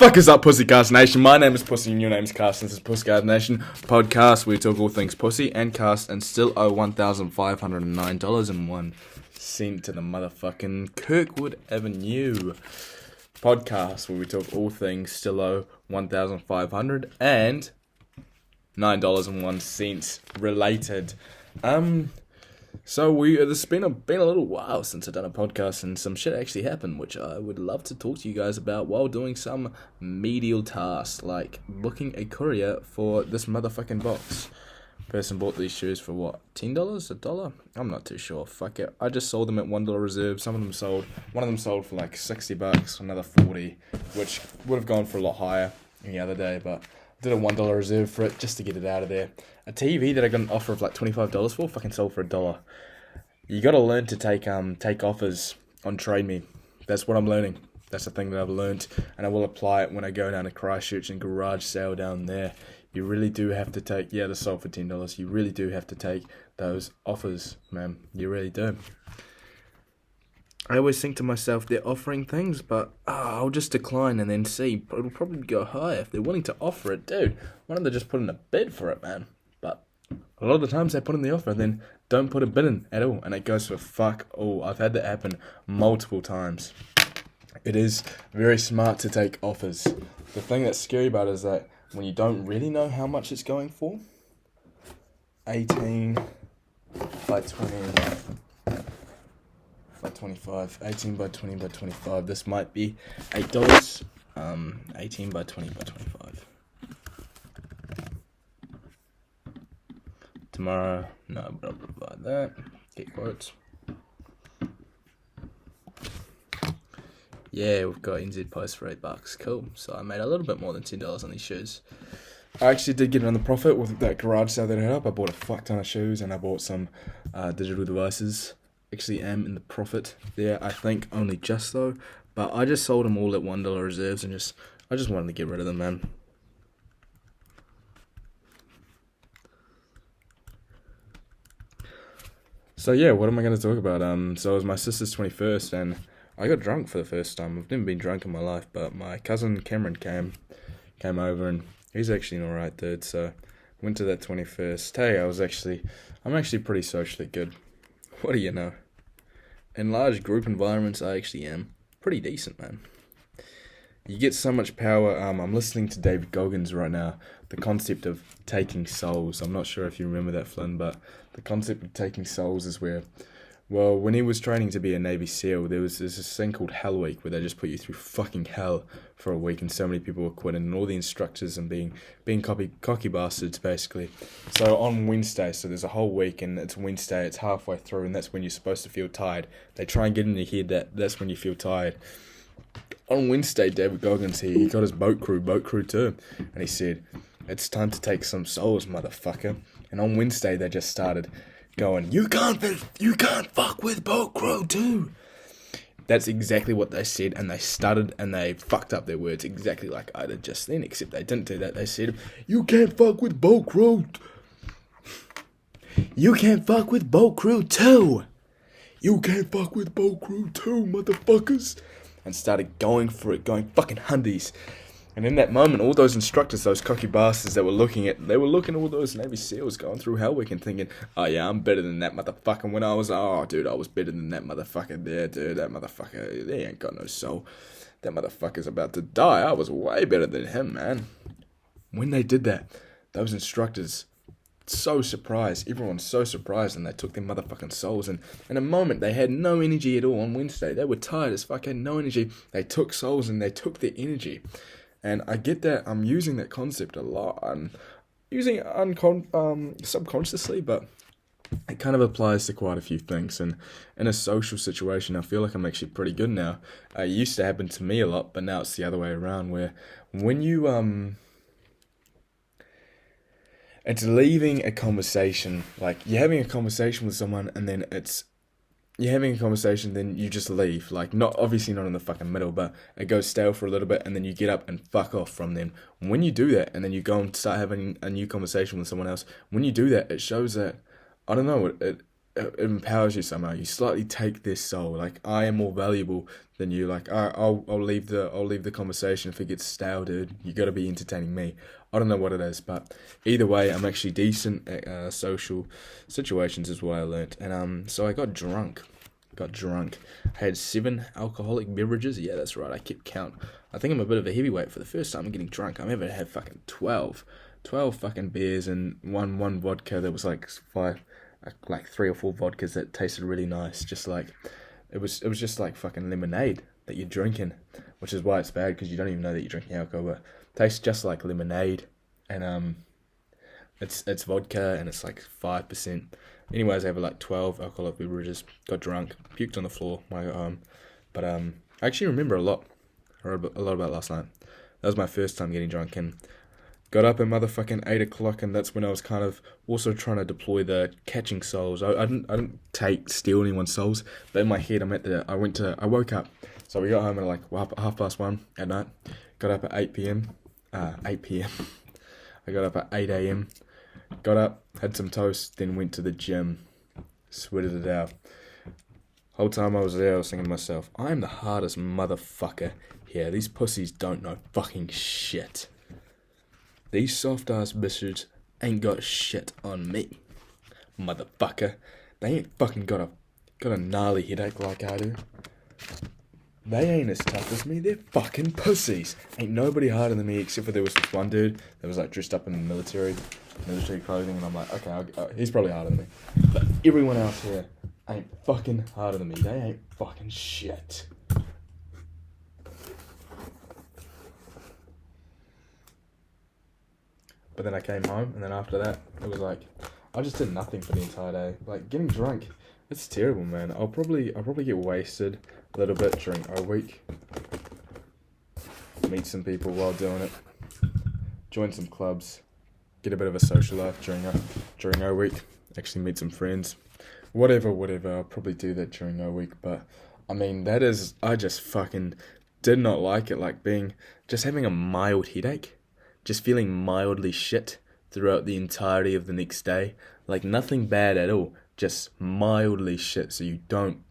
fuck is up, Pussycast Nation? My name is Pussy and your name's Cast. This is Pussycast Nation podcast where we talk all things pussy and cast and still owe $1,509.01 to the motherfucking Kirkwood Avenue podcast where we talk all things still owe $1,509.01 related. So it's been a little while since I've done a podcast, and some shit actually happened, which I would love to talk to you guys about while doing some medial tasks, like booking a courier for this motherfucking box. Person bought these shoes for what, $10? $1? I'm not too sure. Fuck it. I just sold them at $1 reserve. One of them sold for like $60, another $40, which would have gone for a lot higher any other day, but I did a $1 reserve for it just to get it out of there. A TV that I got an offer of like $25 for, fucking sold for $1. You gotta learn to take offers on Trade Me. That's what I'm learning. That's the thing that I've learned, and I will apply it when I go down to Christchurch and garage sale down there. You really do have to take, they sold for $10. You really do have to take those offers, man. You really do. I always think to myself, they're offering things, but I'll just decline and then see. It'll probably go high if they're willing to offer it. Dude, why don't they just put in a bid for it, man? But a lot of the times they put in the offer and then don't put a bid in at all, and it goes for fuck all. I've had that happen multiple times. It is very smart to take offers. The thing that's scary about it is that when you don't really know how much it's going for, 18 by 20 by 25, 18 by 20 by 25. This might be $8. 18 by 20 by 25. Tomorrow, no, but I'll provide that. Get quotes. Yeah, we've got NZ Post for $8. Cool. So I made a little bit more than $10 on these shoes. I actually did get another profit with that garage sale that I had up. I bought a fuck ton of shoes and I bought some digital devices. Actually am in the profit there, I think, only just though. But I just sold them all at $1 reserves and I just wanted to get rid of them, man. So yeah, what am I going to talk about? So it was my sister's 21st and I got drunk for the first time. I've never been drunk in my life, but my cousin Cameron came over and he's actually an alright dude. So went to that 21st. Hey, I'm actually pretty socially good. What do you know? In large group environments, I actually am pretty decent, man. You get so much power. I'm listening to David Goggins right now. The concept of taking souls. I'm not sure if you remember that, Flynn, but the concept of taking souls is where, well, when he was training to be a Navy SEAL, there's this thing called Hell Week where they just put you through fucking hell for a week, and so many people were quitting, and all the instructors and being cocky bastards, basically. So on Wednesday, so there's a whole week, and it's Wednesday, it's halfway through, and that's when you're supposed to feel tired. They try and get in your head that's when you feel tired. On Wednesday, David Goggins, he got his boat crew too, and he said, "It's time to take some souls, motherfucker." And on Wednesday, they just started going, you can't fuck with boat crew too. That's exactly what they said, and they stuttered and they fucked up their words exactly like I did just then, except they didn't do that. They said, you can't fuck with boat crew. You can't fuck with boat crew too. You can't fuck with boat crew too, motherfuckers. And started going for it, going fucking hundies. And in that moment, all those instructors, those cocky bastards that were looking at all those Navy SEALs going through Hell Week and thinking, oh yeah, I'm better than that motherfucker. When I was better than that motherfucker there, dude. That motherfucker, they ain't got no soul. That motherfucker's about to die. I was way better than him, man. When they did that, those instructors, so surprised. Everyone's so surprised, and they took their motherfucking souls. And in a moment, they had no energy at all on Wednesday. They were tired as fuck, had no energy. They took souls and they took their energy. And I get that. I'm using that concept a lot. I'm using it subconsciously, but it kind of applies to quite a few things. And in a social situation, I feel like I'm actually pretty good now. It used to happen to me a lot, but now it's the other way around, where when you it's leaving a conversation, like you're having a conversation with someone and then you're having a conversation, then you just leave. Like, obviously not in the fucking middle, but it goes stale for a little bit and then you get up and fuck off from them. When you do that and then you go and start having a new conversation with someone else, when you do that, it shows that, I don't know, it empowers you somehow. You slightly take their soul. Like, I am more valuable than you. Like, I'll leave the conversation if it gets stale, dude. You got to be entertaining me. I don't know what it is, but either way, I'm actually decent at social situations, is what I learnt. And so I got drunk. I had 7 alcoholic beverages. Yeah, that's right. I kept count. I think I'm a bit of a heavyweight for the first time I'm getting drunk. I've ever had fucking 12 fucking beers and one vodka that was like 3 or 4 vodkas that tasted really nice. Just like it was just like fucking lemonade that you're drinking, which is why it's bad, because you don't even know that you're drinking alcohol, but it tastes just like lemonade. And it's vodka and it's like 5%. Anyways, I have like 12 alcoholic beverages. Got drunk, puked on the floor when I got home. But I actually remember a lot. I read a lot about last night. That was my first time getting drunk, and got up at motherfucking 8 o'clock, and that's when I was kind of also trying to deploy the catching souls. I didn't steal anyone's souls, but in my head I woke up. So we got home at like 1:30 at night. Got up at 8 p.m. 8 p.m. I got up at 8 a.m. Got up, had some toast, then went to the gym. Sweated it out. Whole time I was there, I was thinking to myself, I am the hardest motherfucker here. These pussies don't know fucking shit. These soft-ass bitches ain't got shit on me, motherfucker. They ain't fucking got a gnarly headache like I do. They ain't as tough as me. They're fucking pussies. Ain't nobody harder than me, except for there was this one dude that was like dressed up in military clothing, and I'm like, okay, he's probably harder than me. But everyone else here ain't fucking harder than me. They ain't fucking shit. But then I came home, and then after that, it was like, I just did nothing for the entire day. Like, getting drunk, it's terrible, man. I'll probably get wasted a little bit during O week. Meet some people while doing it. Join some clubs. Get a bit of a social life during O week. Actually meet some friends. Whatever. I'll probably do that during O week. But, I mean, I just fucking did not like it. Like, just having a mild headache. Just feeling mildly shit throughout the entirety of the next day. Like, nothing bad at all. Just mildly shit, so you don't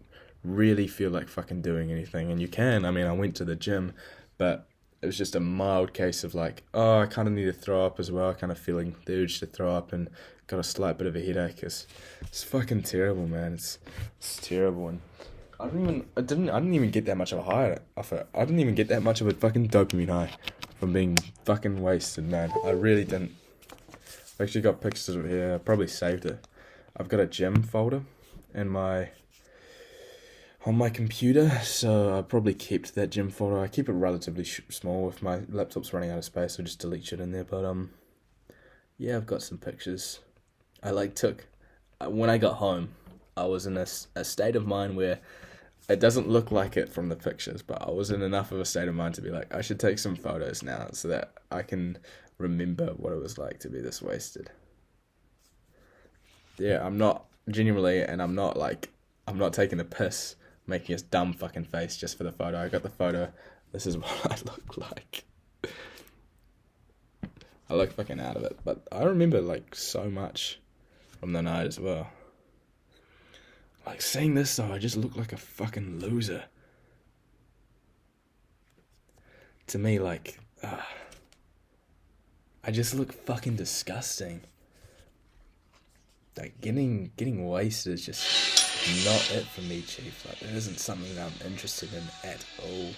really feel like fucking doing anything. And you can. I mean, I went to the gym, but it was just a mild case of like, oh, I kind of need to throw up as well. Kind of feeling the urge to throw up, and got a slight bit of a headache. It's fucking terrible, man. It's terrible. And I didn't even get that much of a high off it. I didn't even get that much of a fucking dopamine high from being fucking wasted, man. I really didn't. I've actually got pictures of it here. I probably saved it. I've got a gym folder on my computer, so I probably kept that gym folder. I keep it relatively small. If my laptop's running out of space, I'll just delete shit in there. But yeah, I've got some pictures. When I got home, I was in a state of mind where it doesn't look like it from the pictures, but I was in enough of a state of mind to be like, I should take some photos now so that I can remember what it was like to be this wasted. Yeah, I'm not taking a piss, making a dumb fucking face just for the photo. I got the photo. This is what I look like. I look fucking out of it, but I remember like so much from the night as well. Like, seeing this though, I just look like a fucking loser. To me, like, I just look fucking disgusting. Like, getting wasted is just not it for me, Chief. Like, it isn't something that I'm interested in at all.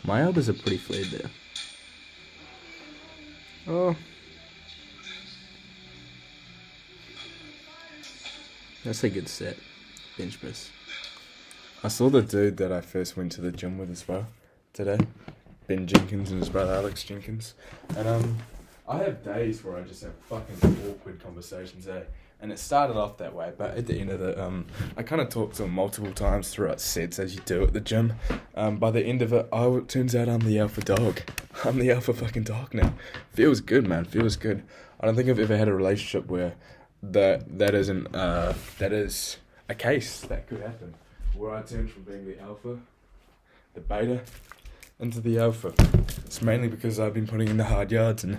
My elbows are pretty flared there. Oh. That's a good set. Bench press. I saw the dude that I first went to the gym with as well today. Ben Jenkins and his brother Alex Jenkins. And I have days where I just have fucking awkward conversations, eh? And it started off that way, but at the end of it, I kind of talked to him multiple times throughout sets, as you do at the gym. By the end of it, it turns out I'm the alpha dog. I'm the alpha fucking dog now. Feels good, man. Feels good. I don't think I've ever had a relationship where that is a case that could happen, where I turn from being the alpha, the beta, into the alpha. It's mainly because I've been putting in the hard yards and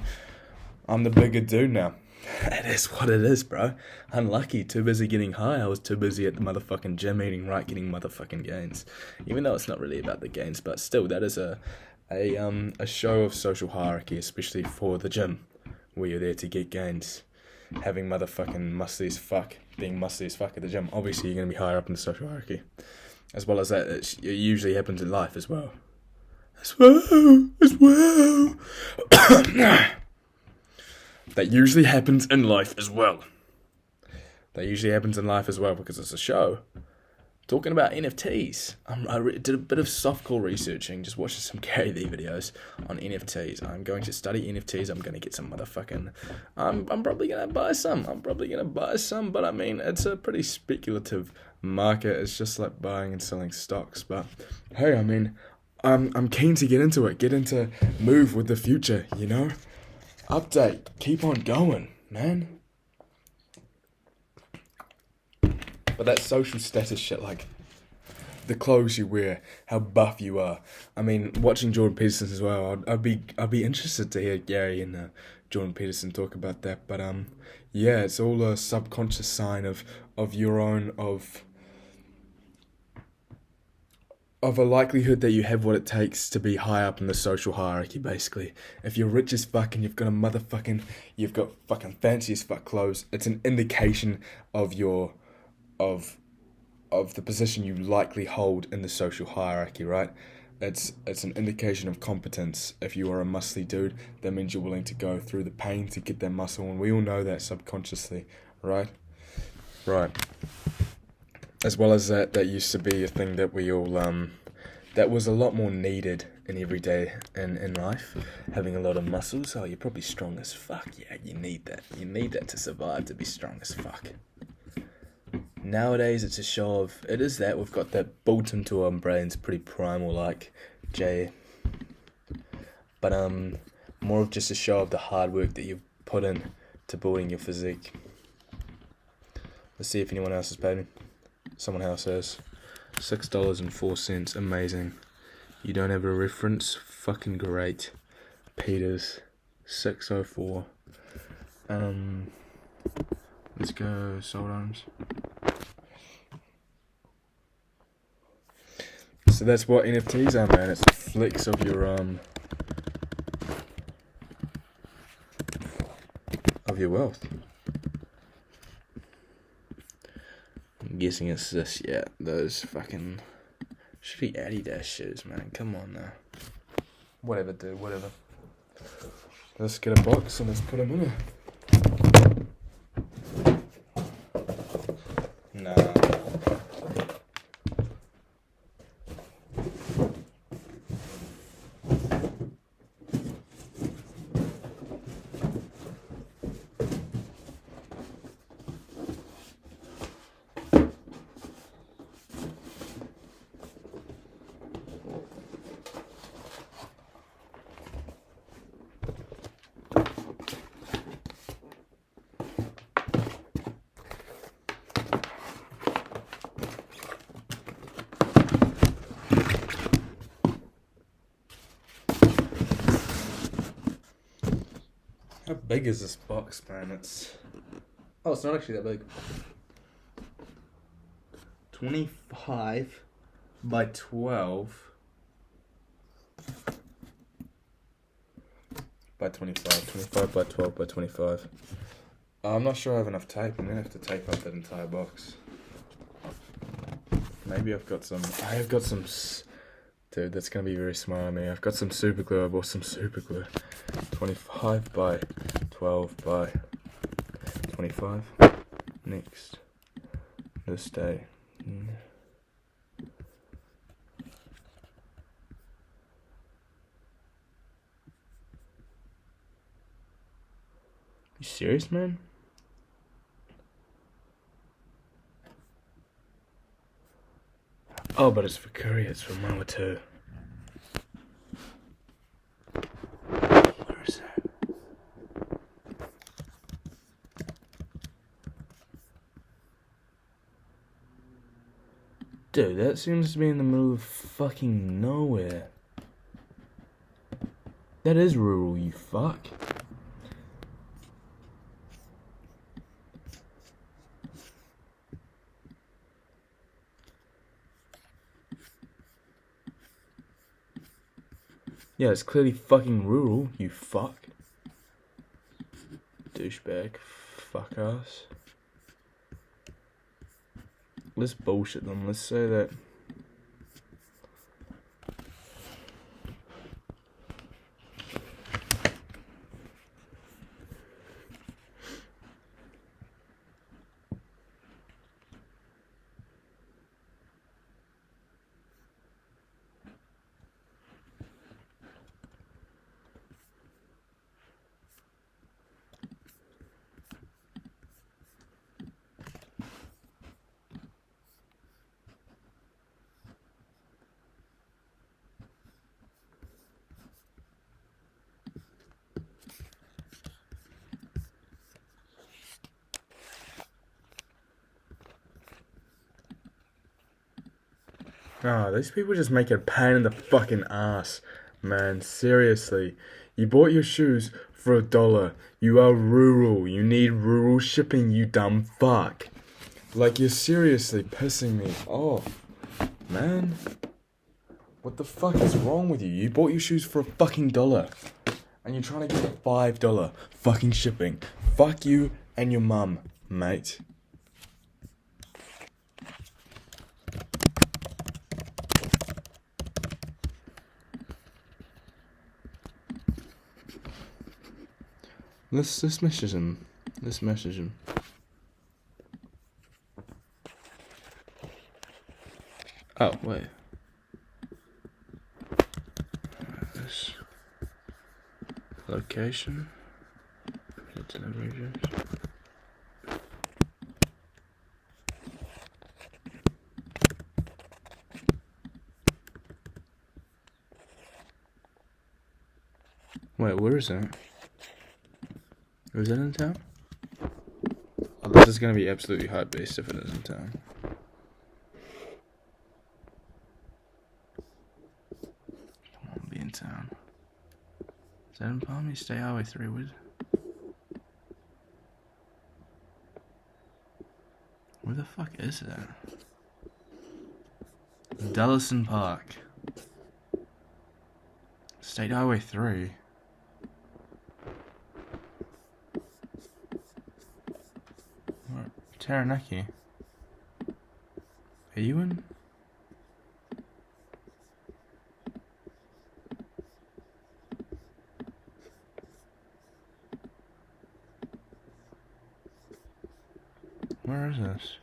I'm the bigger dude now. It is what it is, bro. Unlucky. Too busy getting high. I was too busy at the motherfucking gym eating right, getting motherfucking gains. Even though it's not really about the gains, but still, that is a show of social hierarchy, especially for the gym, where you're there to get gains. Having motherfucking muscly as fuck, being muscly as fuck at the gym. Obviously, you're gonna be higher up in the social hierarchy. As well as that, it usually happens in life as well. As well. That usually happens in life as well. Because it's a show. Talking about NFTs. I did a bit of softcore researching, just watching some Gary Vee videos on NFTs. I'm going to study NFTs. I'm going to get some motherfucking... I'm probably going to buy some. But I mean, it's a pretty speculative market. It's just like buying and selling stocks. But hey, I mean, I'm keen to get into it. Move with the future, you know? Update. Keep on going, man. But that social status shit, like the clothes you wear, how buff you are. I mean, watching Jordan Peterson as well, I'd be interested to hear Gary and Jordan Peterson talk about that. But yeah, it's all a subconscious sign of your own of a likelihood that you have what it takes to be high up in the social hierarchy, basically. If you're rich as fuck and you've got fucking fancy as fuck clothes, it's an indication of the position you likely hold in the social hierarchy, right? It's an indication of competence. If you are a muscly dude, that means you're willing to go through the pain to get that muscle, and we all know that subconsciously, right? Right. As well as that used to be a thing that we all, that was a lot more needed in everyday in life. Having a lot of muscles, you're probably strong as fuck. Yeah, you need that. You need that to survive, to be strong as fuck. Nowadays, it's a show of, it is that, we've got that built into our brains, pretty primal like Jay. But, more of just a show of the hard work that you've put in to building your physique. Let's see if anyone else has paid me. Someone else has. $6.04. Amazing. You don't have a reference? Fucking great. Peters. 604. Let's go sold items. So that's what NFTs are, man. It's a flex of your wealth. I'm guessing it's this, yeah, those fucking should be Adidas shoes, man. Come on now. Whatever, dude, whatever. Let's get a box and let's put them in it. Nah. How big is this box, man? It's not actually that big. 25 by 12 by 25. 25 by 12 by 25. I'm not sure I have enough tape. I'm gonna have to tape up that entire box. Maybe I've got some. I have got some. Dude, that's gonna be very smart of me. I've got some super glue. I bought some super glue. 25 by 12 by 25. Next. This day. You serious, man? Oh, but it's for Korea. It's for Mama too. Where is that? Dude, that seems to be in the middle of fucking nowhere. That is rural, you fuck. Yeah, it's clearly fucking rural, you fuck. Douchebag. Fuck ass. Let's bullshit them. Let's say that. Ah, these people just make it a pain in the fucking ass. Man, seriously. You bought your shoes for $1. You are rural. You need rural shipping, you dumb fuck. Like, you're seriously pissing me off. Man. What the fuck is wrong with you? You bought your shoes for a fucking $1. And you're trying to get a $5 fucking shipping. Fuck you and your mum, mate. Let's message him. Let's message him. Oh, wait. This location. Delivery address. Wait, where is that? Is that in town? Oh, this is gonna be absolutely hype based if it is in town. Come on, be in town. Is that in Palmy? Stay Highway 3 would. Where the fuck is that? Dellison Park. State Highway 3. Taranaki. Are you in? Where is this?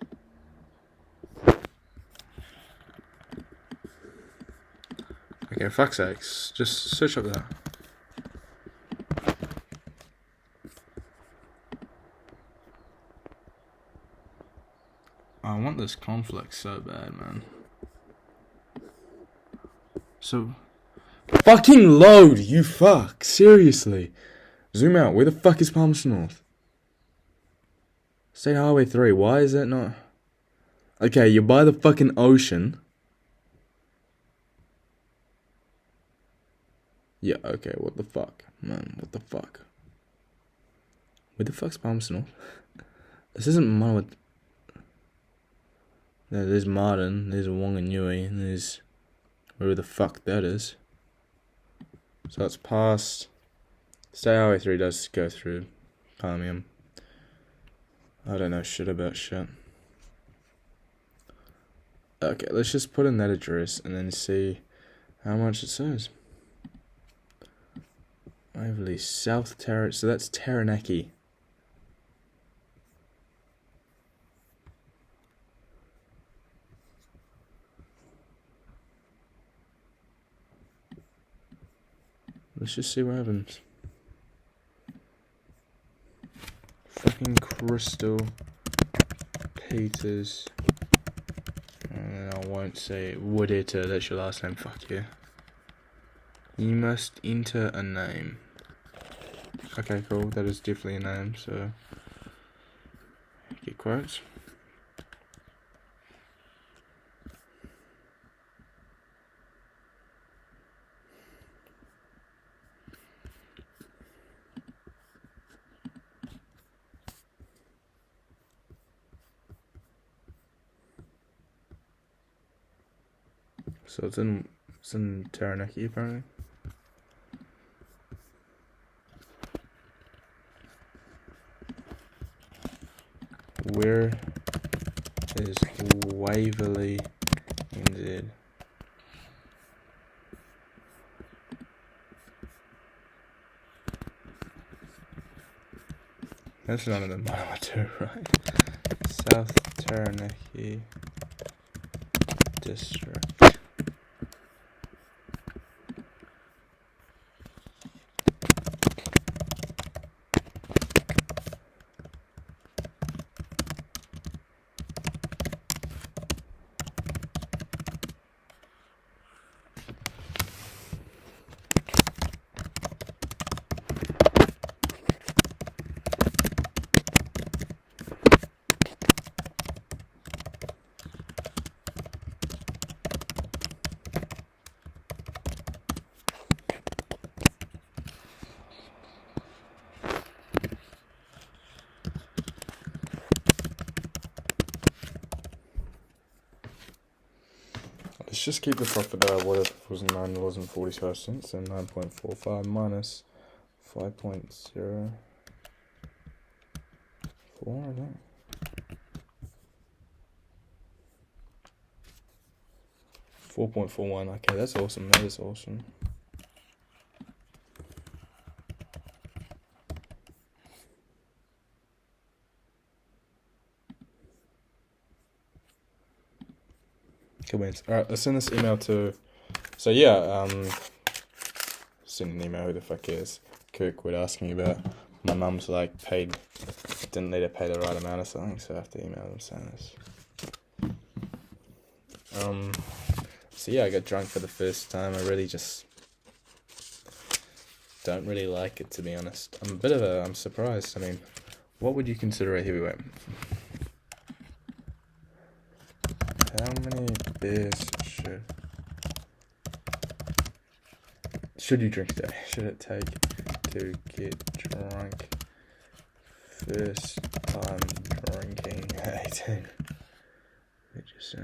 Okay, fuck's sakes. Just search up that. I want this conflict so bad, man. So... Fucking load, you fuck. Seriously. Zoom out. Where the fuck is Palmerston North? State Highway 3. Why is that not... Okay, you're by the fucking ocean. Yeah, okay, what the fuck? Man, what the fuck? Where the fuck's Palmerston North? This isn't Manawa... No, there's Martin, there's Wanganui, and there's wherever the fuck that is. So it's past. State Highway 3 does go through Palmium. I don't know shit about shit. Okay, let's just put in that address and then see how much it says. Waverley, South Taranaki. So that's Taranaki. Let's just see what happens. fucking Crystal Peters. And I won't say Woodetta, that's your last name, fuck you. You must enter a name. Okay, cool, that is definitely a name, so get quotes. So it's in Taranaki apparently. Where is Waverley NZ? That's none of the Manawatu, right? South Taranaki District. Let's just keep the profit what if it was $9.45 and 9.45 minus 5.04, I think. $4.41. Okay, that's awesome. That is awesome. Cool beans. Alright, let's send this email to. So yeah, send an email. Who the fuck is Kirkwood asking about my mum's like didn't let her pay the right amount or something, so I have to email them saying this. So yeah, I got drunk for the first time. I really just don't really like it, to be honest. I'm surprised. I mean, what would you consider a heavyweight? How many beers should you drink today? Should it take to get drunk? First time drinking 18. Just,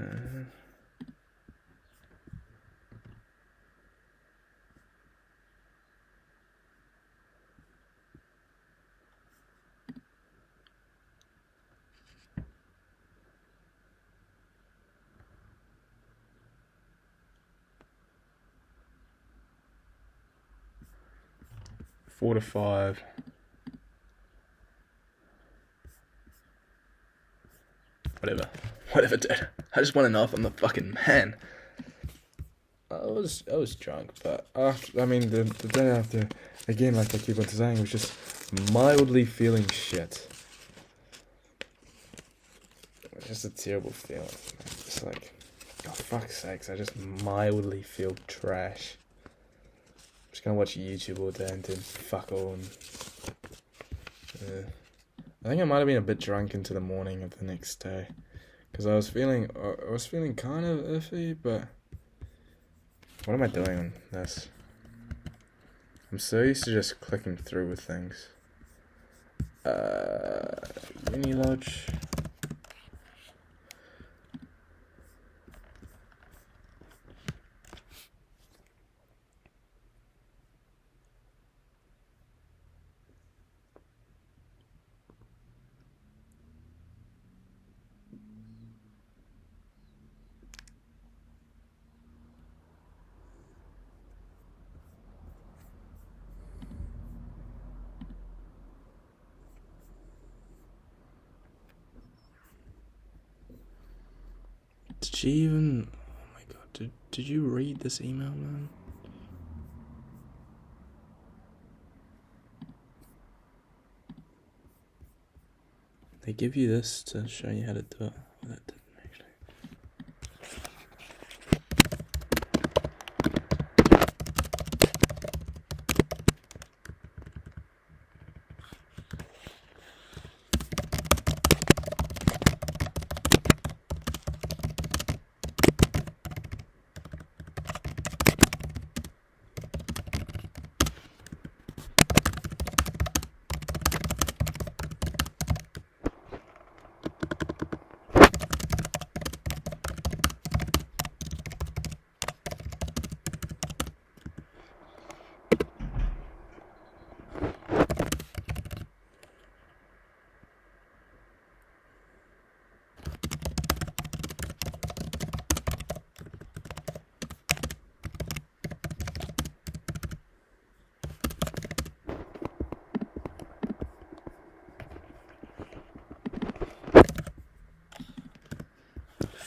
4 to 5. Whatever, dude. I just want to know if I'm the fucking man. I was drunk, but I mean, the day after, again, like I keep on saying, I was just mildly feeling shit. It was just a terrible feeling. It's like, oh fuck's sakes, I just mildly feel trash. I'm just gonna watch YouTube all day and do fuck all. And I think I might have been a bit drunk into the morning of the next day, because I was feeling kind of iffy, but what am I doing on this? I'm so used to just clicking through with things. Uni Lodge. Did she even... Oh my god, did you read this email, man? They give you this to show you how to do it. Well, that didn't actually.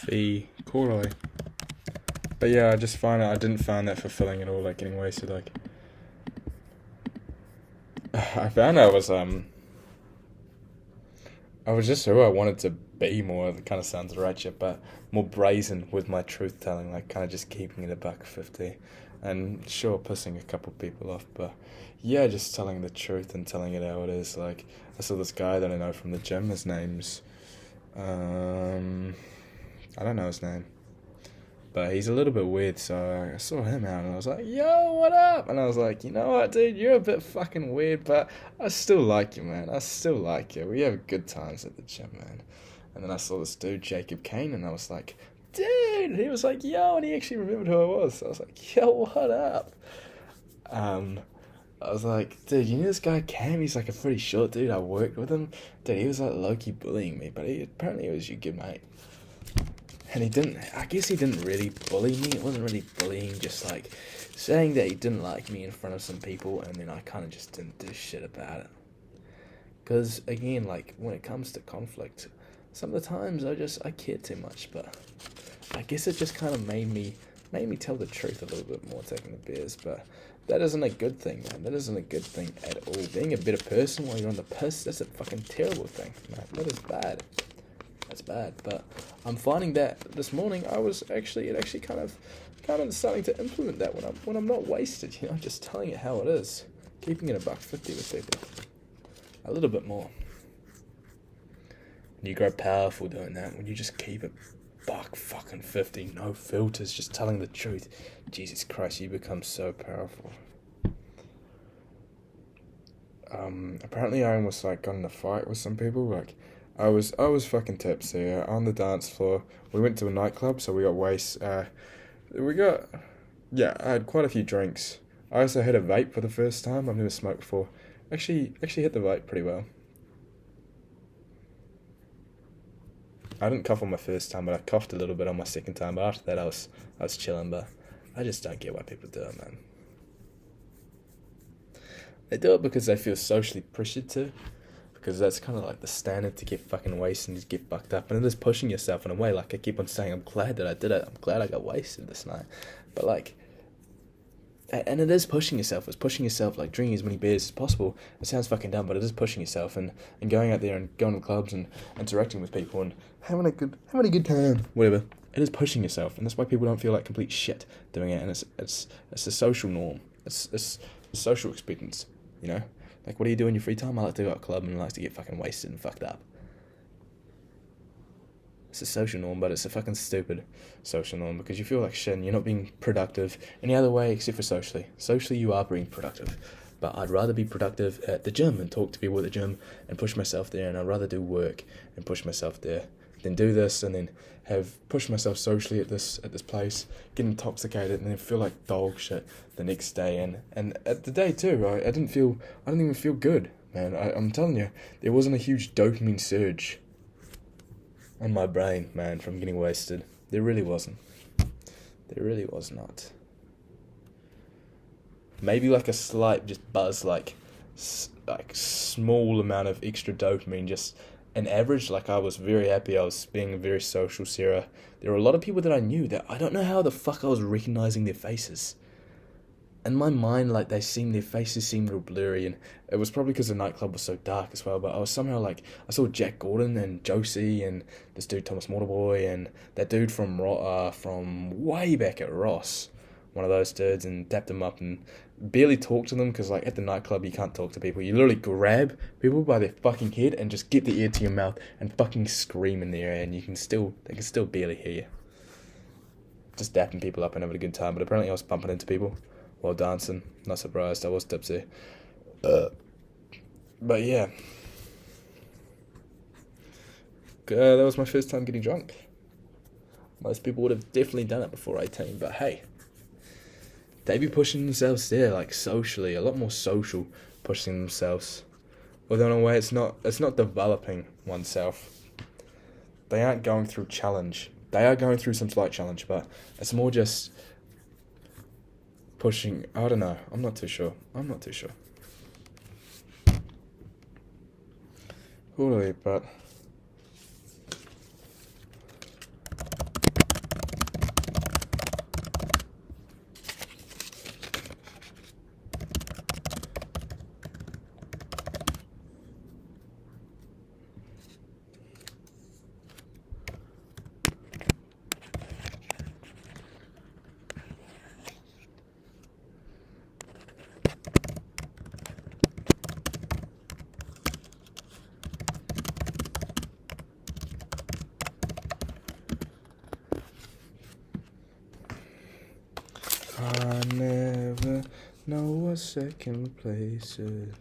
Fee quarterly. But yeah, I just find I didn't find that fulfilling at all, like getting wasted. Like I found I was just who I wanted to be more. It kind of sounds ratchet, but more brazen with my truth telling, like kind of just keeping it $1.50, and sure, pissing a couple people off, but yeah, just telling the truth and telling it how it is. Like I saw this guy that I know from the gym. His name's I don't know his name, but he's a little bit weird, so I saw him out and I was like, yo, what up? And I was like, you know what, dude, you're a bit fucking weird, but I still like you, man. I still like you. We have good times at the gym, man. And then I saw this dude, Jacob Kane, and I was like, dude, he was like, yo, and he actually remembered who I was. So I was like, yo, what up? I was like, dude, you know this guy Cam? He's like a pretty short dude. I worked with him. Dude, he was like low-key bullying me, but apparently he was your good mate. And I guess he didn't really bully me. It wasn't really bullying, just like saying that he didn't like me in front of some people, and then I kind of just didn't do shit about it. Because, again, like, when it comes to conflict, some of the times I care too much, but I guess it just kind of made me tell the truth a little bit more, taking the beers, but that isn't a good thing, man. That isn't a good thing at all. Being a better person while you're on the piss, that's a fucking terrible thing, man. That is bad. That's bad, but I'm finding that this morning it actually kind of starting to implement that when I'm not wasted, you know, just telling it how it is, keeping it $1.50 with people, a little bit more. And you grow powerful doing that when you just keep it $1.50, no filters, just telling the truth. Jesus Christ, you become so powerful. Apparently I almost like got in a fight with some people, like. I was fucking tipsy on the dance floor. We went to a nightclub, so we got wasted. I had quite a few drinks. I also had a vape for the first time. I've never smoked before. Actually hit the vape pretty well. I didn't cough on my first time, but I coughed a little bit on my second time. But after that, I was chilling. But I just don't get why people do it, man. They do it because they feel socially pressured to. Because that's kind of like the standard to get fucking wasted and to get fucked up. And it is pushing yourself in a way. Like I keep on saying, I'm glad that I did it. I'm glad I got wasted this night. But like, and it is pushing yourself. It's pushing yourself, like drinking as many beers as possible. It sounds fucking dumb, but it is pushing yourself and going out there and going to clubs and interacting with people and having a good time. Whatever. It is pushing yourself, and that's why people don't feel like complete shit doing it. And it's a social norm. It's social expectance, you know. Like, what do you do in your free time? I like to go to a club and I like to get fucking wasted and fucked up. It's a social norm, but it's a fucking stupid social norm because you feel like shit and you're not being productive any other way except for socially. Socially, you are being productive. But I'd rather be productive at the gym and talk to people at the gym and push myself there, and I'd rather do work and push myself there than do this and then push myself socially at this place, get intoxicated and then feel like dog shit the next day. And at the day too, I didn't even feel good, man. I'm telling you, there wasn't a huge dopamine surge on my brain, man, from getting wasted. There really wasn't. There really was not. Maybe like a slight just buzz, like small amount of extra dopamine, just an average. Like I was very happy. I was being very social, Sarah. There were a lot of people that I knew that I don't know how the fuck I was recognizing their faces. in my mind, like, their faces seemed real blurry, and it was probably because the nightclub was so dark as well. But I was somehow like, I saw Jack Gordon and Josie and this dude Thomas Motorboy and that dude from way back at Ross, one of those dudes, and dapped them up and barely talked to them because like at the nightclub you can't talk to people. You literally grab people by their fucking head and just get the ear to your mouth and fucking scream in their ear, and they can still barely hear you. Just dapping people up and having a good time. But apparently I was bumping into people while dancing. Not surprised, I was tipsy. But yeah. That was my first time getting drunk. Most people would have definitely done it before 18, but hey. They be pushing themselves there, like socially, a lot more social pushing themselves. Although in a way it's not developing oneself. They aren't going through challenge. They are going through some slight challenge, but it's more just pushing. I don't know. I'm not too sure. Totally, but I never know what second place is.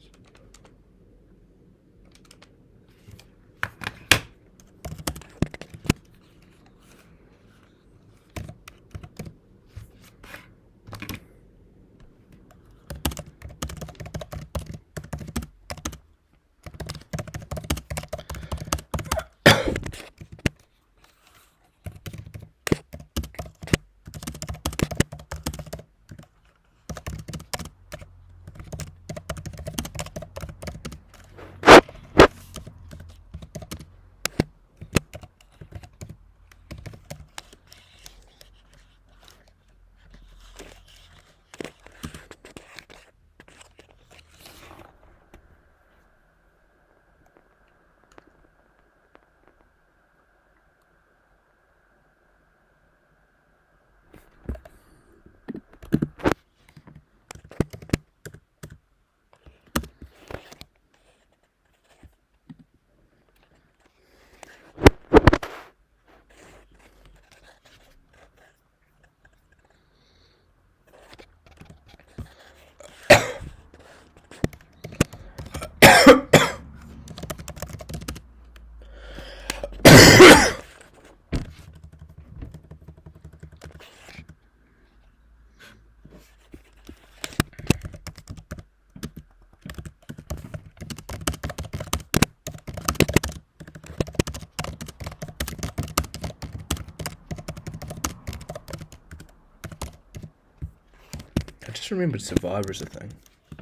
I just remembered Survivor's a thing.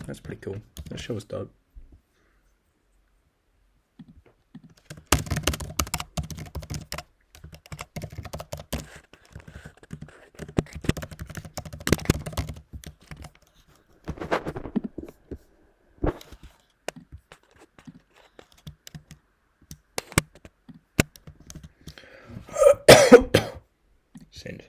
That's pretty cool. That show was dope. Send.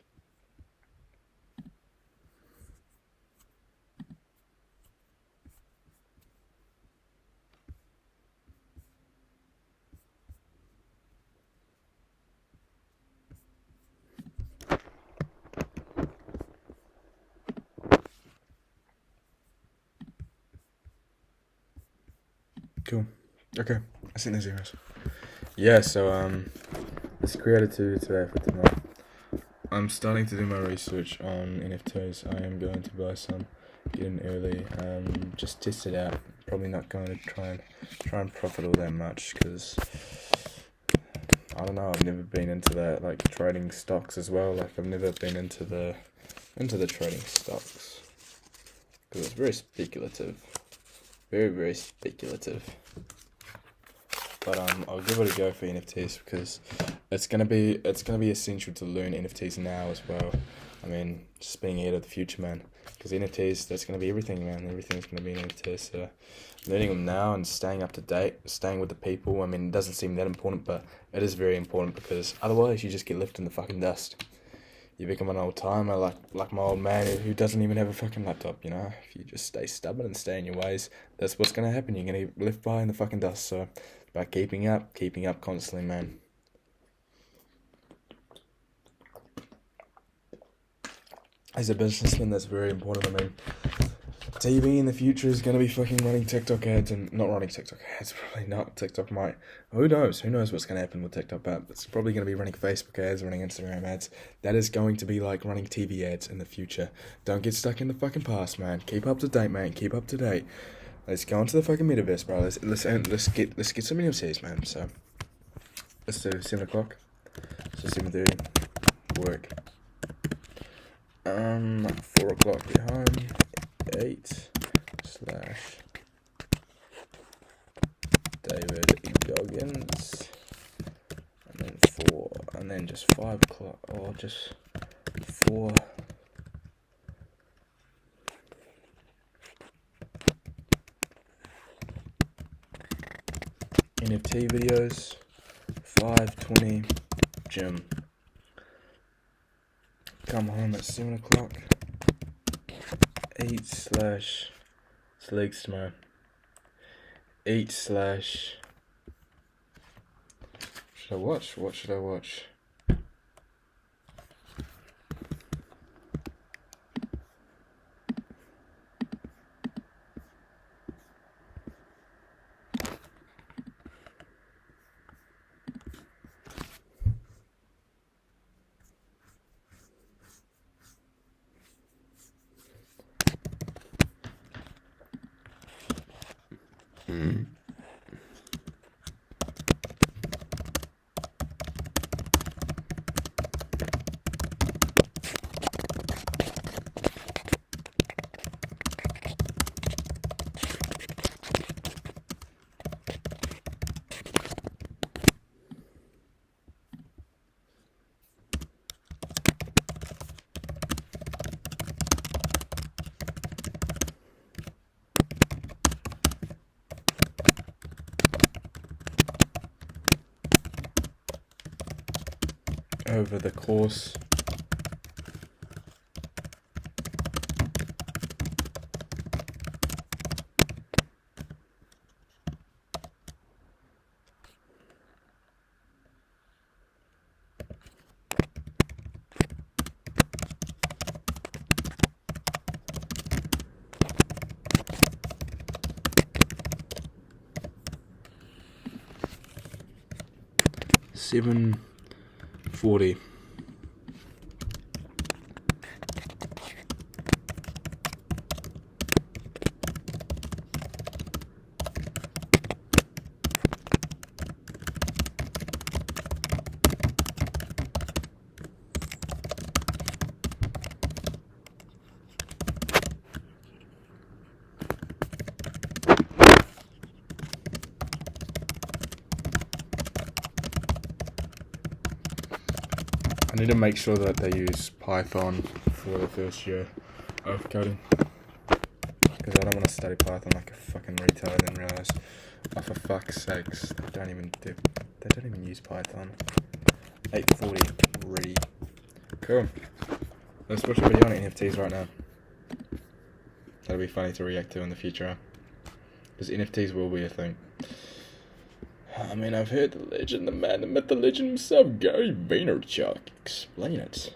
Cool. Okay. I think there's zeros. Yeah, so it's created to today for tonight. I'm starting to do my research on NFTs. I am going to buy some, get in early, just test it out. Probably not going to try and profit all that much because I don't know. I've never been into that, like trading stocks as well. Like I've never been into the trading stocks because it's very speculative, very speculative. but I'll give it a go for NFTs because it's gonna be essential to learn NFTs now as well. I mean, just being ahead of the future, man. Because NFTs, that's gonna be everything, man. Everything's gonna be NFTs. So learning them now and staying up to date, staying with the people. I mean, it doesn't seem that important, but it is very important because otherwise you just get left in the fucking dust. You become an old timer like my old man who doesn't even have a fucking laptop, you know? If you just stay stubborn and stay in your ways, that's what's gonna happen. You're gonna get left behind the fucking dust. So, about keeping up constantly, man. As a businessman, that's very important. I mean, TV in the future is going to be fucking running TikTok ads and not running TikTok ads, probably not. TikTok might. Who knows? Who knows what's going to happen with TikTok, but it's probably going to be running Facebook ads, running Instagram ads. That is going to be like running TV ads in the future. Don't get stuck in the fucking past, man. Keep up to date, man. Keep up to date. Let's go into the fucking metaverse, bro. Let's get some NFTs, man. So, let's do 7 o'clock. So 7:30. Work. 4 o'clock get home. 8 / David E. Goggins, and then 4, and then just 5 o'clock, or just 4. NFT videos, 5:20, gym. Come home at 7 o'clock. 8 / it's legs tomorrow. 8 / should I watch? What should I watch? Over the course $7.40. I need to make sure that they use Python for the first year of coding, because I don't want to study Python like a fucking retard and then realize, oh, for fuck's sakes, they don't even use Python. 8:40 ready. Cool. Let's watch a video on NFTs right now. That'll be funny to react to in the future, because NFTs will be a thing. I mean, I've heard the legend, the man, the myth, the legend himself, Gary Vaynerchuk, explain it.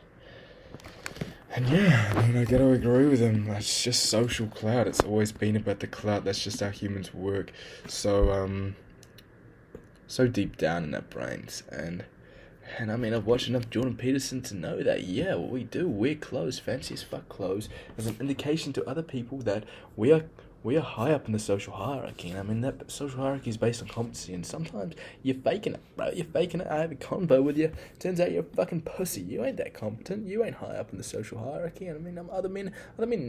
And yeah, I mean, I gotta agree with him. It's just social clout. It's always been about the clout. That's just how humans work. So deep down in our brains. And I mean, I've watched enough Jordan Peterson to know that, yeah, what we do, wear clothes, fancy as fuck clothes, as an indication to other people that we are we are high up in the social hierarchy, and I mean that social hierarchy is based on competency, and sometimes you're faking it, bro. You're faking it. I have a convo with you. Turns out you're a fucking pussy. You ain't that competent. You ain't high up in the social hierarchy. And I mean, other men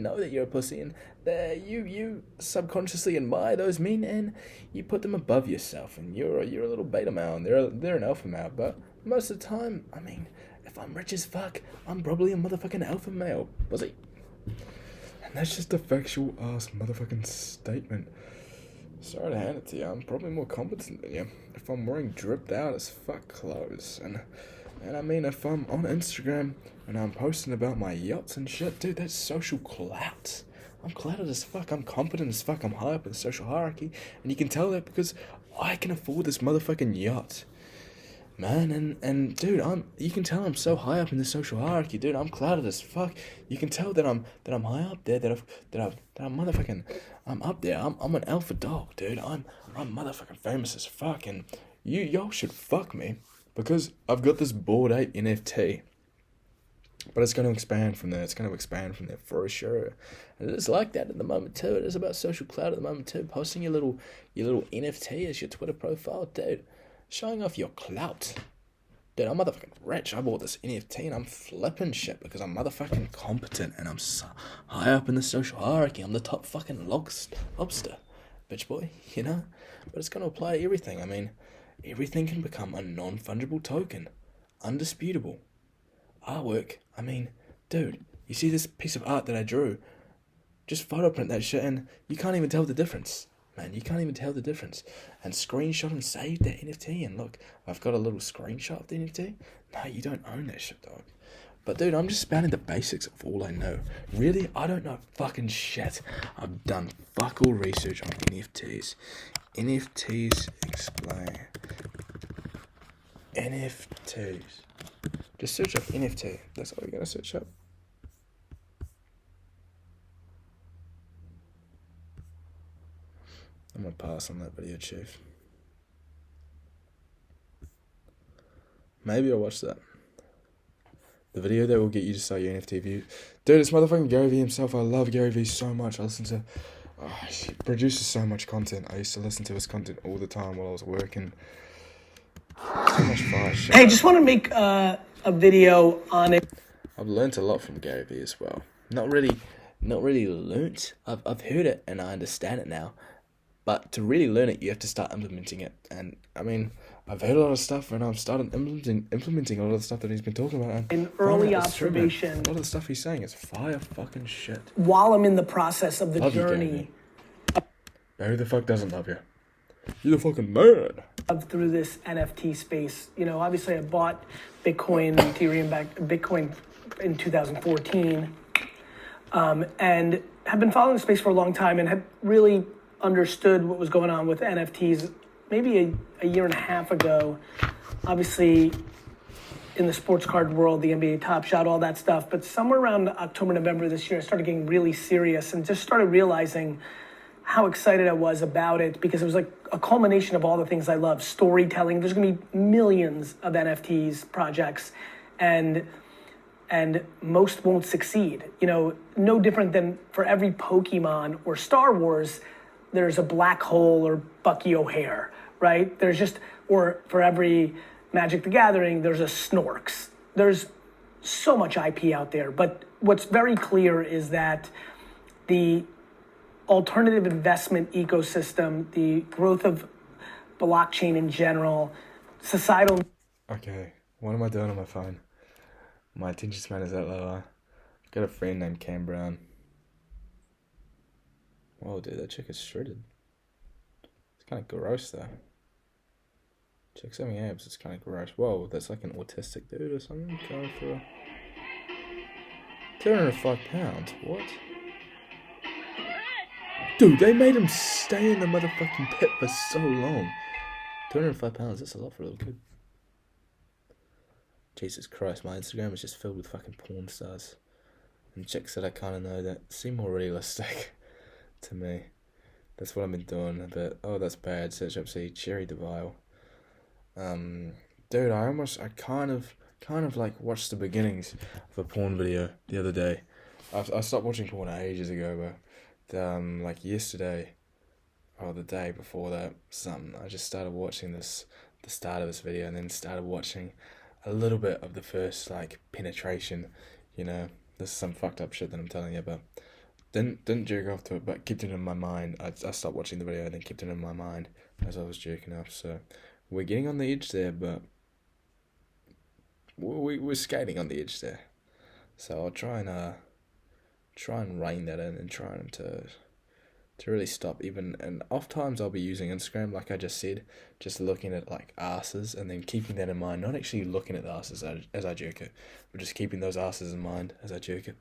know that you're a pussy, and you subconsciously admire those men, and you put them above yourself, and you're a little beta male, and they're an alpha male. But most of the time, I mean, if I'm rich as fuck, I'm probably a motherfucking alpha male, pussy. That's just a factual ass motherfucking statement. Sorry to hand it to you, I'm probably more competent than you. If I'm wearing dripped out as fuck clothes, and I mean, if I'm on Instagram and I'm posting about my yachts and shit, dude, that's social clout. I'm clouted as fuck, I'm competent as fuck, I'm high up in the social hierarchy, and you can tell that because I can afford this motherfucking yacht. Man, and dude, you can tell I'm so high up in the social hierarchy, dude. I'm clouded as fuck. You can tell that I'm high up there, that I'm motherfucking, I'm up there. I'm an alpha dog, dude. I'm motherfucking famous as fuck, and y'all should fuck me because I've got this Bored Ape NFT. But it's going to expand from there. For sure. And it is like that at the moment too. It is about social clout at the moment too. Posting your little NFT as your Twitter profile, dude. Showing off your clout. Dude, I'm motherfucking rich. I bought this NFT and I'm flipping shit because I'm motherfucking competent and I'm so high up in the social hierarchy. I'm the top fucking lobster. Bitch boy, you know? But it's going to apply to everything. I mean, everything can become a non-fungible token. Undisputable. Artwork. I mean, dude, you see this piece of art that I drew? Just photo print that shit and you can't even tell the difference. Man, you can't even tell the difference. And screenshot and save that NFT. And look, I've got a little screenshot of the NFT. No, you don't own that shit, dog. But dude, I'm just spouting the basics of all I know. Really, I don't know fucking shit. I've done fuck all research on NFTs. NFTs explain. NFTs. Just search up NFT. That's all you're gonna search up. I'm gonna pass on that video, Chief. Maybe I'll watch that. The video that will get you to start your NFT view. Dude, it's motherfucking Gary Vee himself. I love Gary Vee so much. I listen to... he produces so much content. I used to listen to his content all the time while I was working. So much fire shit. Hey, just want to make a video on it. I've learnt a lot from Gary Vee as well. Not really learnt. I've heard it and I understand it now. But to really learn it, you have to start implementing it. And, I mean, I've heard a lot of stuff and I've started implementing a lot of the stuff that he's been talking about. And an early observation. A lot of the stuff he's saying is fire fucking shit. While I'm in the process of the love journey. Who the fuck doesn't love you? You're the fucking man. Through this NFT space. You know, obviously I bought Bitcoin, Ethereum Bitcoin in 2014. And have been following the space for a long time and had really understood what was going on with NFTs maybe a year and a half ago. Obviously, in the sports card world, the NBA Top Shot, all that stuff. But somewhere around October, November this year, I started getting really serious and just started realizing how excited I was about it because it was like a culmination of all the things I love. Storytelling. There's going to be millions of NFTs projects and most won't succeed. You know, no different than for every Pokemon or Star Wars, there's a black hole or Bucky O'Hare, right? There's just, or for every Magic the Gathering, there's a Snorks. There's so much IP out there, but what's very clear is that the alternative investment ecosystem, the growth of blockchain in general, societal... Okay, what am I doing on my phone? My attention span is that low. I've got a friend named Cam Brown. Whoa, dude, that chick is shredded. It's kind of gross, though. Chick's having abs, it's kind of gross. Whoa, that's like an autistic dude or something? Going for 205 pounds, what? Dude, they made him stay in the motherfucking pit for so long. 205 pounds, that's a lot for a little kid. Jesus Christ, my Instagram is just filled with fucking porn stars. And chicks that I kind of know that seem more realistic to me. That's what I've been doing. But, oh, that's bad. Search up, see, Cherry DeVille. Dude, I kind of like watched the beginnings of a porn video the other day. I stopped watching porn ages ago, but like yesterday or the day before that, something. I just started watching the start of this video, and then started watching a little bit of the first like penetration. You know, this is some fucked up shit that I'm telling you, but didn't jerk off to it, but kept it in my mind. I stopped watching the video and then kept it in my mind as I was jerking off. So we're getting on the edge there, but we're skating on the edge there. So I'll try and rein that in and try to really stop. Even, and oft times I'll be using Instagram like I just said, just looking at like asses and then keeping that in mind, not actually looking at the asses as I jerk it, but just keeping those asses in mind as I jerk it.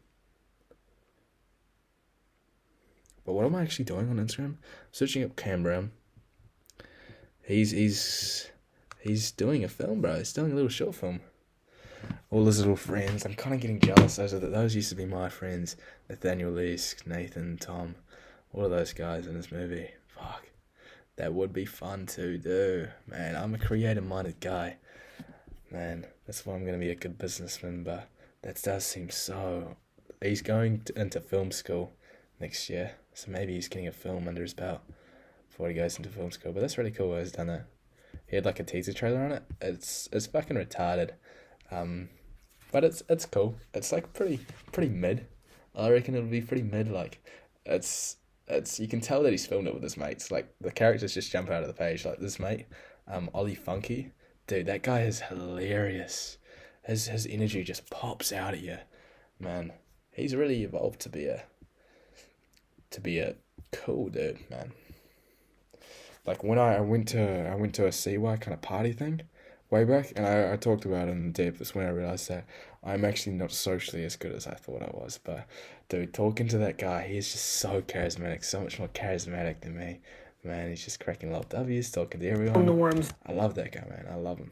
But what am I actually doing on Instagram? Searching up Cam Brown. He's doing a film, bro. He's doing a little short film. All his little friends. I'm kind of getting jealous. Those used to be my friends. Nathaniel Leask, Nathan, Tom, all of those guys in this movie. Fuck. That would be fun to do. Man, I'm a creative-minded guy. Man, that's why I'm going to be a good businessman, but that does seem so... He's going into film school next year, so maybe he's getting a film under his belt before he goes into film school. But that's really cool that he's done that. He had like a teaser trailer on it. It's fucking retarded. But it's cool. It's like pretty mid. I reckon it'll be pretty mid. Like it's you can tell that he's filmed it with his mates. Like the characters just jump out of the page. Like this mate, Ollie Funky, dude, that guy is hilarious. His energy just pops out at you, man. He's really evolved to be a cool dude, man. Like when I went to a CY kind of party thing way back, and I talked about it in depth. That's when I realized that I'm actually not socially as good as I thought I was. But dude, talking to that guy, he's just so charismatic, so much more charismatic than me. Man, he's just cracking a lot of W's, talking to everyone. Norms. I love that guy, man. I love him.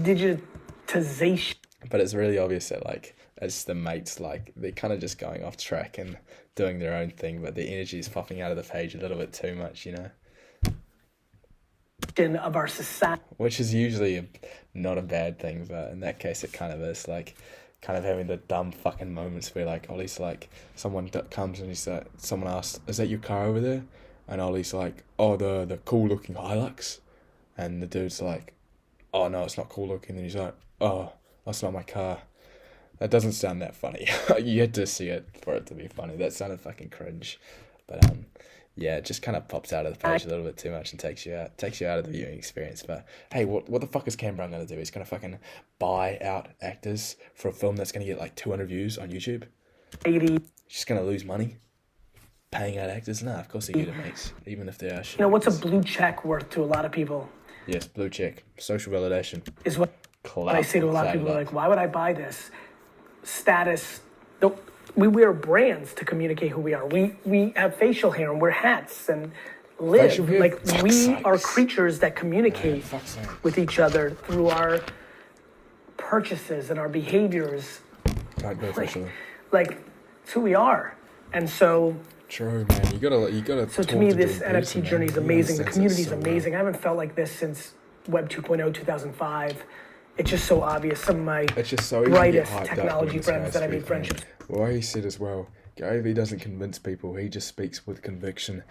Digitization. But it's really obvious that like as the mates, like they're kind of just going off track and doing their own thing, but their energy is popping out of the page a little bit too much, you know. Of our society, which is usually not a bad thing, but in that case it kind of is. Like kind of having the dumb fucking moments where like Ollie's like, someone comes and he's like, someone asks, is that your car over there? And Ollie's like, oh, the cool looking Hilux. And the dude's like, oh no, it's not cool looking. And he's like, oh, that's not my car. That doesn't sound that funny. You had to see it for it to be funny. That sounded fucking cringe. But yeah, it just kind of pops out of the page a little bit too much and takes you out of the viewing experience. But hey, what the fuck is Cam Brown going to do? He's going to fucking buy out actors for a film that's going to get like 200 views on YouTube? 80. He's just going to lose money paying out actors? Nah, of course he get it, mates. Even if they are shit. You know, what's a blue check worth to a lot of people? Yes, blue check. Social validation. Is what I say to a lot of people, like, why would I buy this? Status. We wear brands to communicate who we are. We have facial hair and wear hats and live. Like, we are creatures that communicate with each other through our purchases and our behaviors. Like, it's who we are. And so... True, man. You gotta. So to me, this NFT journey is amazing. The community is amazing. I haven't felt like this since Web 2.0, 2005. It's just so obvious. Some of my brightest technology friends that I made friendships. Well, he said as well, Gary Vee doesn't convince people, he just speaks with conviction.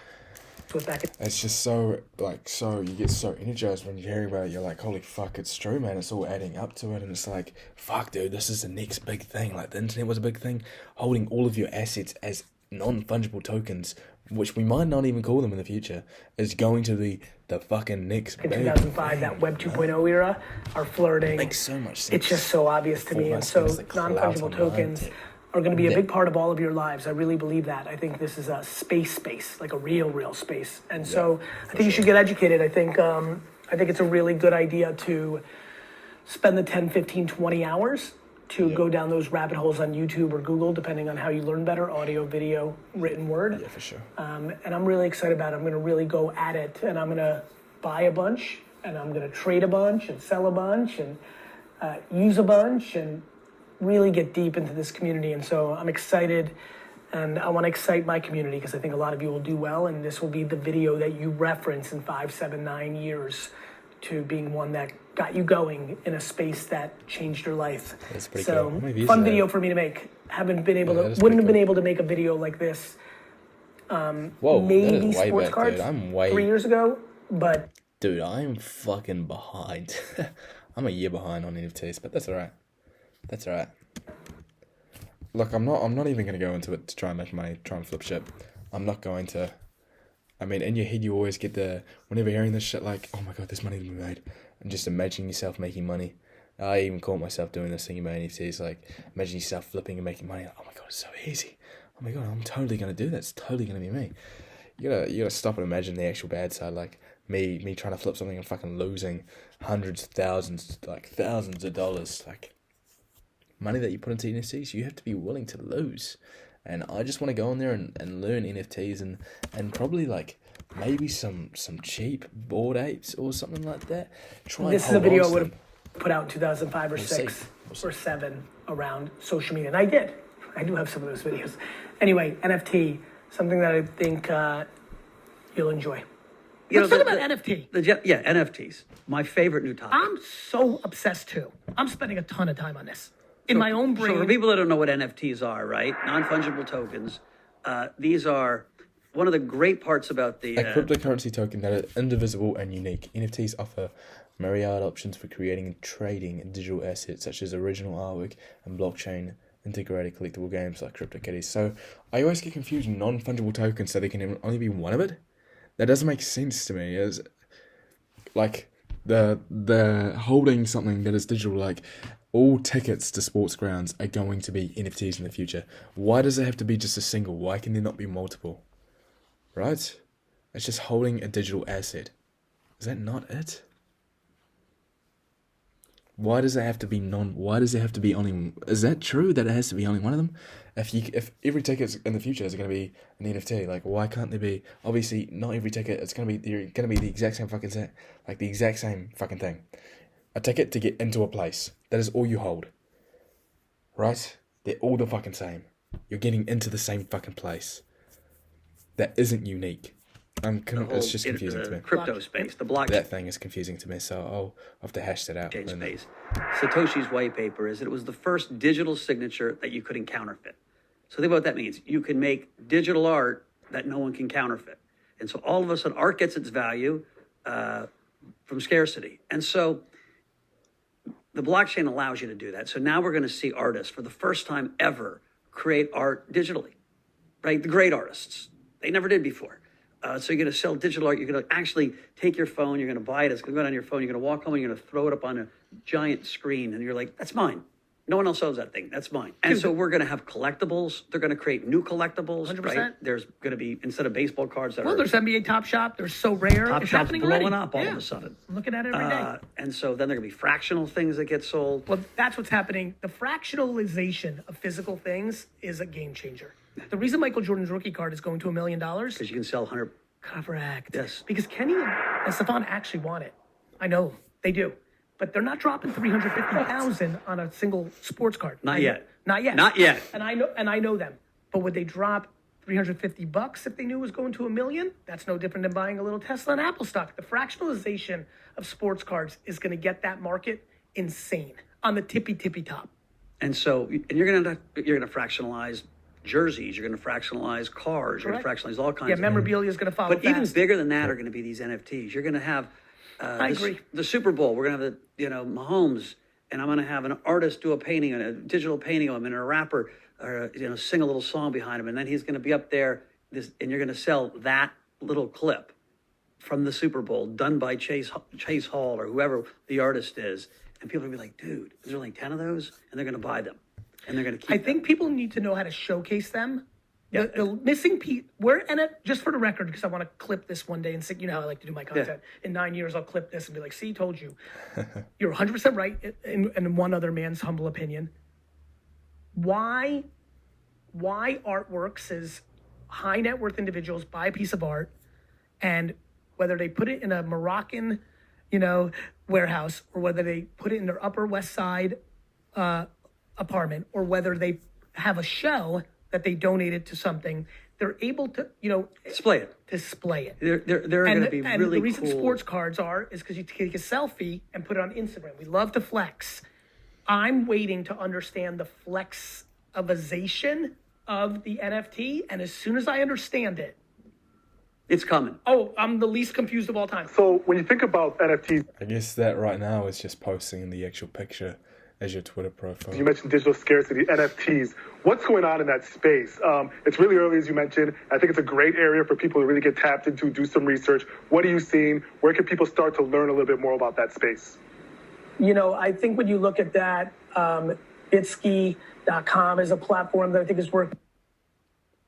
It's just so you get so energized when you hear about it. You're like, holy fuck, it's true, man. It's all adding up to it. And it's like, fuck, dude, this is the next big thing. Like, the internet was a big thing. Holding all of your assets as non-fungible tokens, which we might not even call them in the future, is going to be the fucking next in 2005, that Web 2.0 era, are flirting. Makes so much sense. It's just so obvious to me. And so non-fungible tokens are going to be a big part of all of your lives. I really believe that. I think this is a space, like a real space. And so I think you should get educated. I think it's a really good idea to spend the 10, 15, 20 hours to go down those rabbit holes on YouTube or Google, depending on how you learn better, audio, video, written word. Yeah, for sure. And I'm really excited about it. I'm going to really go at it, and I'm going to buy a bunch, and I'm going to trade a bunch, and sell a bunch, and use a bunch, and really get deep into this community. And so I'm excited, and I want to excite my community because I think a lot of you will do well, and this will be the video that you reference in 5, 7, 9 years to being one that got you going in a space that changed your life. That's pretty cool. Fun video for me to make. Wouldn't have been able to make a video like this Whoa, that maybe is way sports back, cards dude. I'm 3 years ago, but Dude, I'm fucking behind. I'm a year behind on NFTs, but that's alright. That's alright. Look, I'm not even gonna go into it to try and make money, try and flip shit. I'm not going to. I mean, in your head, you always get whenever hearing this shit, like, oh my god, there's money to be made, and just imagining yourself making money. I even caught myself doing this thing about NFTs, like, imagine yourself flipping and making money. Like, oh my god, it's so easy. Oh my god, I'm totally gonna do that. It's totally gonna be me. You gotta stop and imagine the actual bad side, like me trying to flip something and fucking losing hundreds, thousands, like thousands of dollars, like money that you put into NFTs. You have to be willing to lose. And I just want to go in there and learn NFTs and probably like maybe some cheap Bored Apes or something like that. This is a video I would have put out in 2005 or 6 or 7 around social media. And I did. I do have some of those videos. Anyway, NFT, something that I think you'll enjoy. Let's talk about NFT. NFTs. My favorite new topic. I'm so obsessed too. I'm spending a ton of time on this. In my own brain. So for people that don't know what NFTs are, right? Non-fungible tokens. These are one of the great parts about the... A cryptocurrency token that is indivisible and unique. NFTs offer myriad options for creating and trading digital assets such as original artwork and blockchain integrated collectible games like CryptoKitties. So I always get confused non-fungible tokens, so there can only be one of it. That doesn't make sense to me. Is like the holding something that is digital, like all tickets to sports grounds are going to be NFTs in the future. Why does it have to be just a single? Why can there not be multiple? Right? It's just holding a digital asset. Is that not it? Why does it have to be why does it have to be only... Is that true that it has to be only one of them? If every ticket in the future is going to be an NFT, like why can't there be... Obviously, not every ticket, it's going to be the exact same fucking thing. Like the exact same fucking thing. A ticket to get into a place. That is all you hold. Right? They're all the fucking same. You're getting into the same fucking place. That isn't unique. It's just confusing to me. Crypto space, the blockchain. That thing is confusing to me, so I'll have to hash that out. Space. Satoshi's white paper is that it was the first digital signature that you couldn't counterfeit. So think about what that means. You can make digital art that no one can counterfeit. And so all of a sudden, art gets its value from scarcity. And so the blockchain allows you to do that. So now we're going to see artists, for the first time ever, create art digitally, right? The great artists. They never did before. So you're going to sell digital art. You're going to actually take your phone. You're going to buy it. It's going to go on your phone. You're going to walk home and you're going to throw it up on a giant screen. And you're like, that's mine. No one else owns that thing. That's mine. And so we're going to have collectibles. They're going to create new collectibles. 100%. Right? There's going to be, instead of baseball cards that there's NBA Top Shop. They're so rare. Top it's Shop's happening blowing already. up all of a sudden. I'm looking at it every day. And so then there are going to be fractional things that get sold. Well, that's what's happening. The fractionalization of physical things is a game changer. The reason Michael Jordan's rookie card is going to $1 million... Because you can sell 100... Correct. Yes. Because Kenny and Stefan actually want it. I know they do, but they're not dropping $350,000 on a single sports card. Not yet. Not yet. Not yet. And I know them. But would they drop $350 if they knew it was going to $1 million? That's no different than buying a little Tesla and Apple stock. The fractionalization of sports cards is going to get that market insane on the tippy top. And so, you're going to fractionalize jerseys, you're going to fractionalize cars, you're going to fractionalize all kinds of memorabilia is going to follow But even bigger than that are going to be these NFTs. You're going to have I agree. The Super Bowl. We're going to have Mahomes, and I'm going to have an artist do a painting, a digital painting of him, and a rapper sing a little song behind him, and then he's going to be up there, and you're going to sell that little clip from the Super Bowl done by Chase Hall or whoever the artist is, and people are going to be like, dude, there's only 10 of those, and they're going to buy them. And they're going to keep I think people need to know how to showcase them. Yeah. The missing piece, just for the record, because I want to clip this one day and say, you know how I like to do my content. Yeah. In 9 years, I'll clip this and be like, see, told you. You're 100% right, in one other man's humble opinion. Why artworks is high net worth individuals buy a piece of art, and whether they put it in a Moroccan, warehouse, or whether they put it in their Upper West Side apartment, or whether they have a show that they donated to something, they're able to, display it. They're going to be and really the reason cool. sports cards is because you take a selfie and put it on Instagram. We love to flex. I'm waiting to understand the flexization of the NFT, and as soon as I understand it, It's coming. oh, I'm the least confused of all time. So when you think about NFTs, I guess that right now is just posting the actual picture as your Twitter profile. you mentioned digital scarcity, NFTs. What's going on in that space? It's really early, as you mentioned. I think it's a great area for people to really get tapped into, do some research. What are you seeing? Where can people start to learn a little bit more about that space? You know, I think when you look at that, Bitsky.com is a platform that I think is worth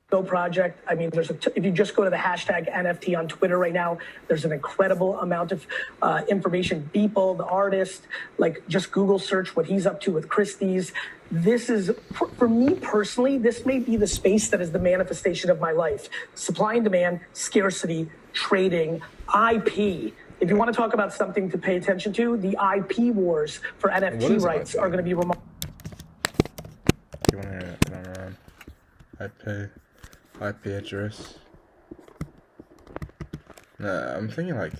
Go project. I mean, if you just go to the hashtag NFT on Twitter right now, there's an incredible amount of information. Beeple, the artist, like just Google search what he's up to with Christie's. This is, for me personally, this may be the space that is the manifestation of my life. Supply and demand, scarcity, trading, IP. If you want to talk about something to pay attention to, the IP wars for NFT rights are going to be remarkable. You want to hear it? Turn around. IP address. I'm thinking like.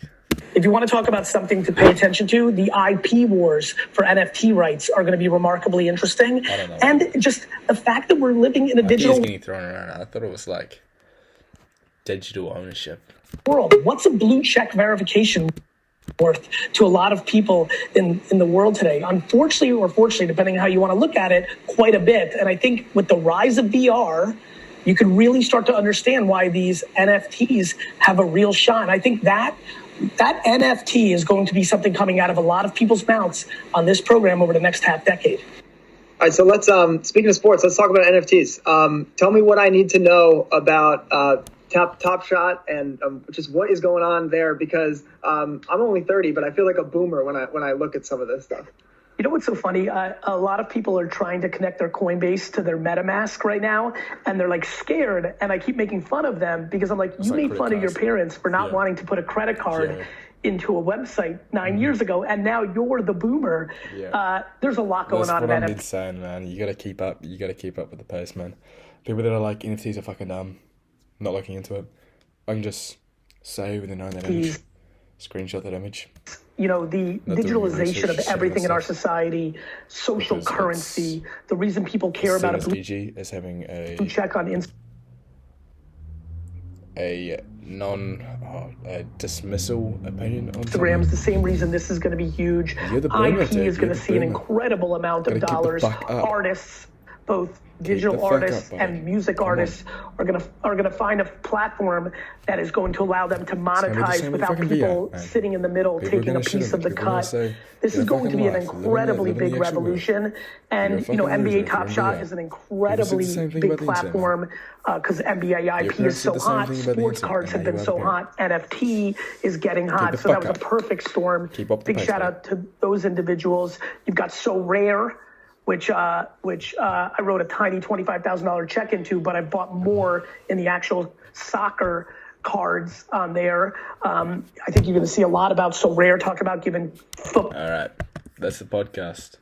If you want to talk about something to pay attention to, the IP wars for NFT rights are going to be remarkably interesting. I don't know. And just the fact that we're living in a IP digital is getting thrown around. I thought it was like digital ownership. world. What's a blue check verification worth to a lot of people in the world today? Unfortunately or fortunately, depending on how you want to look at it, quite a bit. And I think with the rise of VR, you can really start to understand why these NFTs have a real shot. And I think that NFT is going to be something coming out of a lot of people's mouths on this program over the next half decade. All right, so let's, speaking of sports, let's talk about NFTs. Tell me what I need to know about Top Shot and just what is going on there, because I'm only 30, but I feel like a boomer when I look at some of this stuff. You know what's so funny? A lot of people are trying to connect their Coinbase to their MetaMask right now, and they're like scared. And I keep making fun of them because I'm like, you made fun of your parents for not wanting to put a credit card into a website 9 years ago, and now you're the boomer. There's a lot going on in That's what NFT. I'm saying, man. You gotta keep up. You gotta keep up with the pace, man. People that are like NFTs are fucking dumb, not looking into it. I can just save and then own that image, screenshot that image. You know, the digitalization of everything in our society, social Because currency, the reason people care about a blue SDG is having a check on Instagram. a dismissal opinion on Instagram's the same reason this is going to be huge. You're the boomer, IP dude. is going You're to the see an boomer. incredible amount of Gotta keep the dollars. fuck up. Artists, both the digital fuck artists up, and buddy. music Come on. artists are going to find a platform that is going to allow them to gonna be the monetize same with without fucking people VR, man. sitting in the middle People are taking a gonna shit piece on of the it. People are gonna cut. say, This "You're is going to fucking be an life. Living incredibly the big actual world. revolution. You're And, a you know, fucking NBA loser Top if Shot you're in is an VR. incredibly People said the same thing big about the internet. platform because NBA Your IP is parents so said the same hot. thing about the Sports internet, cards and have now been you so have a hot. NFT is getting hot. the So that fuck was a up. perfect storm. Keep up the Big pace, shout man. out to those individuals. You've got So Rare, which I wrote a tiny $25,000 check into, but I bought more in the actual soccer cards on there. I think you're going to see a lot about So Rare talk about giving football. All right, that's the podcast.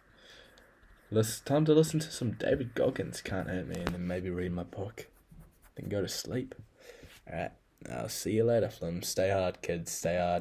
Time to listen to some David Goggins. Can't hurt me, and then maybe read my book. Then go to sleep. All right, I'll see you later, Flim. Stay hard, kids. Stay hard.